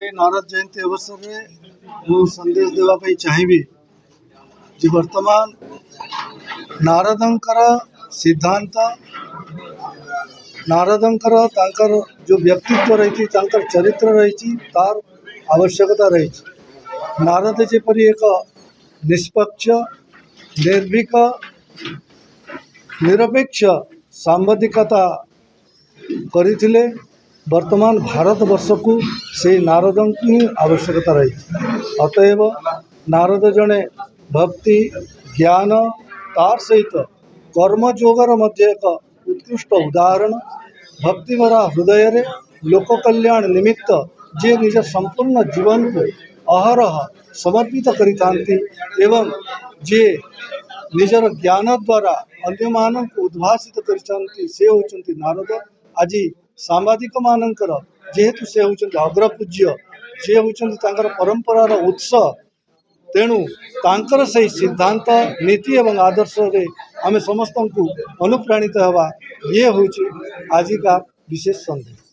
नारद जयंती अवसर में संदेश देवाई चाहिए जी वर्तमान नारदंकर सिद्धांत नारदंकर तांकर जो व्यक्तित्व रही चरित्र रही तार आवश्यकता रही नारद जेपरी एक निष्पक्ष निर्भीक निरपेक्ष सांबादिकता करथिले वर्तमान भारत वर्ष को से नारद की आवश्यकता रही अतएव नारद जड़े भक्ति ज्ञान तार सहित कर्मयोगर मध्य एक उत्कृष्ट उदाहरण भक्तिभरा हृदय रे लोक कल्याण निमित्त जे निज संपूर्ण जीवन को अहरह समर्पित करिथांती एवं जे निजर ज्ञान द्वारा अन्य मानव को उद्भासित करिथांती से होचंती नारद आज सांबादिक मानकर जेहेतु से होचंती अग्रपूज्य जे होचंती परंपरार उत्स तेणु तांकर से सिद्धांत नीति एवं आदर्श रे आमे समस्त को अनुप्राणित हवा ये हूँ आजिका विशेष संदेश।